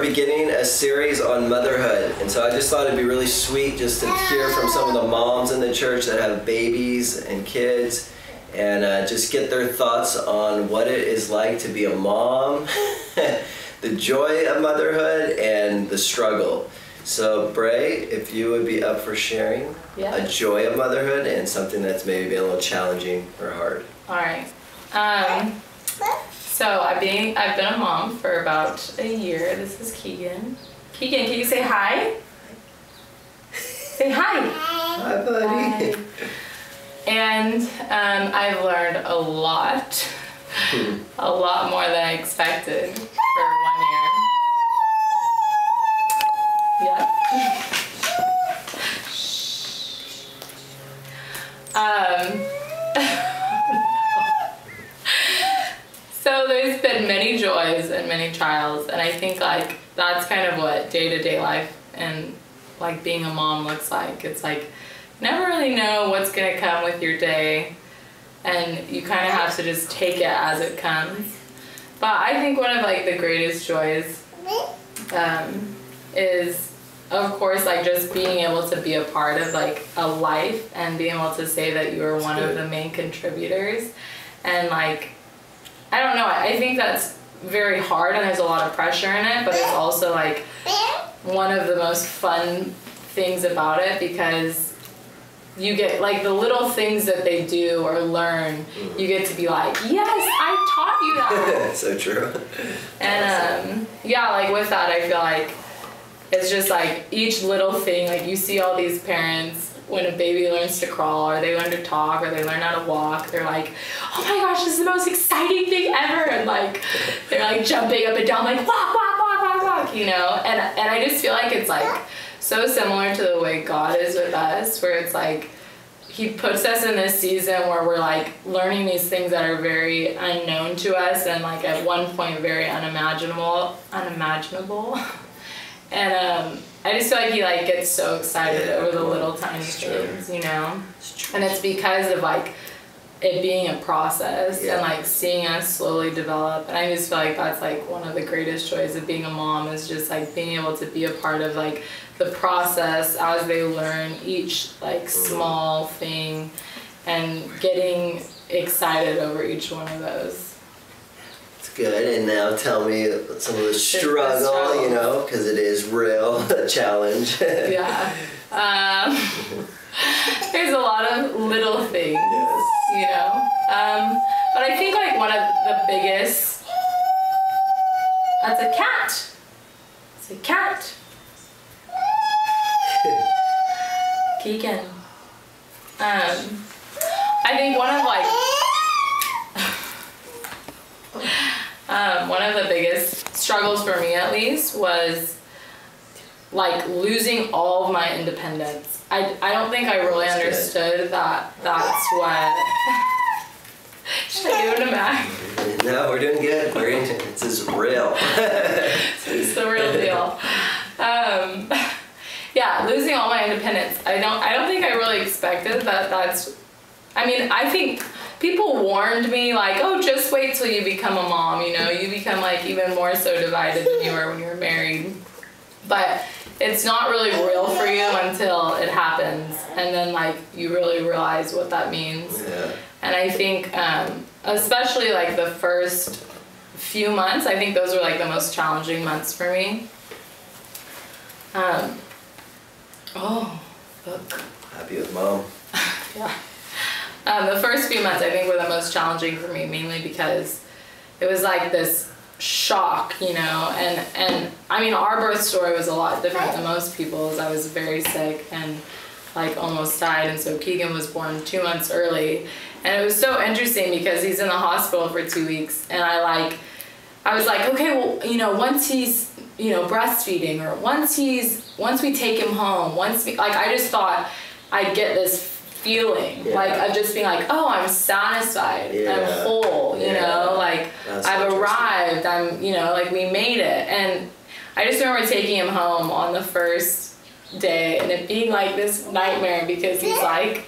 beginning a series on motherhood, and so I just thought it'd be really sweet just to hear from some of the moms in the church that have babies and kids, and just get their thoughts on what it is like to be a mom, the joy of motherhood, and the struggle. So Bray, if you would be up for sharing a joy of motherhood and something that's maybe been a little challenging or hard. All right. So I've been a mom for about a year. This is Keegan. Keegan, can you say hi? Say hi. Hi, buddy. Hi. And I've learned a lot more than I expected for 1 year. Yep. So there's been many joys and many trials, and I think like that's kind of what day-to-day life and like being a mom looks like. It's like you never really know what's gonna come with your day, and you kind of have to just take it as it comes. But I think one of like the greatest joys is of course like just being able to be a part of like a life and being able to say that you are one of the main contributors. And like I don't know, I think that's very hard and there's a lot of pressure in it, but it's also like one of the most fun things about it because you get like the little things that they do or learn, you get to be like, yes, I taught you that. So true. And yeah, like with that I feel like it's just like each little thing, like you see all these parents when a baby learns to crawl or they learn to talk or they learn how to walk, they're like, oh my gosh, this is the most exciting thing ever, and like they're like jumping up and down like walk, walk, walk, walk, walk, you know. And I just feel like it's like so similar to the way God is with us, where it's like he puts us in this season where we're like learning these things that are very unknown to us and like at one point very unimaginable. And I just feel like he like gets so excited over the little tiny things, you know? And it's because of like it being a process and like seeing us slowly develop. And I just feel like that's like one of the greatest joys of being a mom is just like being able to be a part of like the process as they learn each like small thing and getting excited over each one of those. Good, and now tell me some of the struggle, you know, because it is real, a challenge. Yeah. There's a lot of little things, you know. But I think like one of the biggest, that's a cat. It's a cat. Keegan. I think one of like, one of the biggest struggles for me at least was like losing all of my independence. I don't think I really understood that that's what... Should I do it back? No, we're doing good. This is real. It's the real deal. Yeah, losing all my independence. I don't think I really expected that. That's... I mean, I think people warned me like, oh, just wait till you become a mom, you know, you become like even more so divided than you were when you were married. But it's not really real for you until it happens, and then like you really realize what that means. Yeah. And I think especially like the first few months, I think those were like the most challenging months for me. Look. Happy with mom. Yeah. The first few months I think were the most challenging for me, mainly because it was like this shock, you know, and I mean our birth story was a lot different than most people's. I was very sick and like almost died, and so Keegan was born 2 months early, and it was so interesting because he's in the hospital for 2 weeks, and I was like, okay, well, you know, once he's, you know, breastfeeding, or once we take him home, I just thought I'd get this feeling like of just being like, oh, I'm satisfied, I'm whole, you know, like I've arrived, I'm, you know, like we made it. And I just remember taking him home on the first day and it being like this nightmare because he's like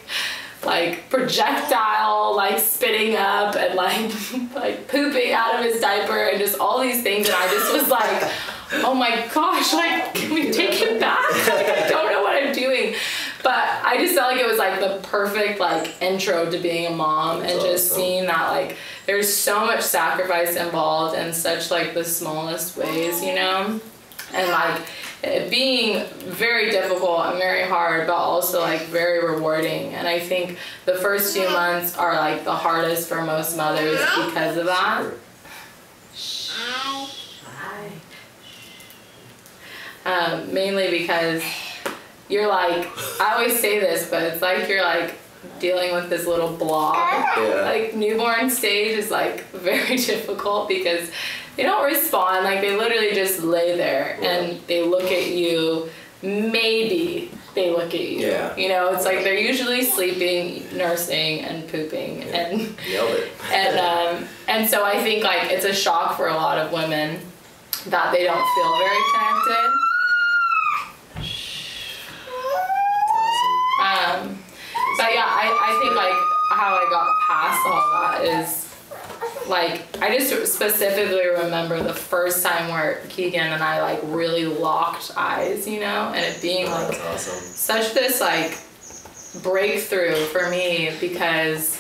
projectile, like spitting up and like pooping out of his diaper and just all these things, and I just was like, oh my gosh, like, can we take it back? Like, I don't know what I'm doing. But I just felt like it was like the perfect like intro to being a mom. That's and just awesome. Seeing that like there's so much sacrifice involved in such like the smallest ways, you know? And like it being very difficult and very hard, but also like very rewarding. And I think the first few months are like the hardest for most mothers because of that. Mainly because you're like, I always say this, but it's like you're like dealing with this little blob. Yeah. Like newborn stage is like very difficult because they don't respond. Like they literally just lay there and they look at you. Maybe they look at you. Yeah. You know, it's like they're usually sleeping, nursing, and pooping. Yeah. And nailed it. And so I think like it's a shock for a lot of women that they don't feel very connected. But yeah, I think like how I got past all that is like I just specifically remember the first time where Keegan and I like really locked eyes, you know, and it being like awesome. Such this like breakthrough for me because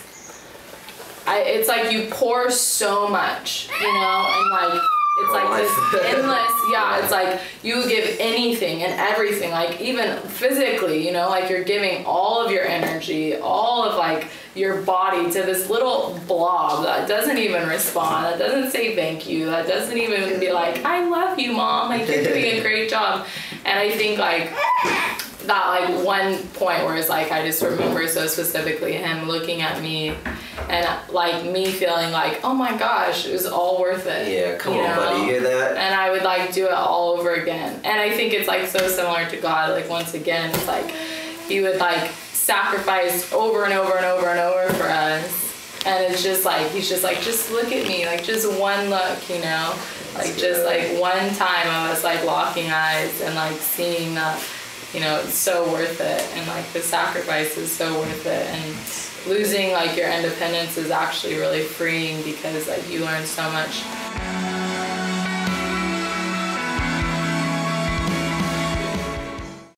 it's like you pour so much, you know, and like it's like this endless, yeah, it's like you give anything and everything, like even physically, you know, like you're giving all of your energy, all of like your body to this little blob that doesn't even respond, that doesn't say thank you, that doesn't even be like, I love you, Mom, like you're doing a great job. And I think like that like one point where it's like I just remember so specifically him looking at me and like me feeling like, oh my gosh, it was all worth it. Yeah, come on, buddy, you hear that? And I would like do it all over again. And I think it's like so similar to God. Like once again, it's like he would like sacrifice over and over and over and over for us. And it's just like he's just like, just look at me, like just one look, you know, like just like one time of us like locking eyes and like seeing that, you know, it's so worth it, and like the sacrifice is so worth it, and losing like your independence is actually really freeing because like you learn so much.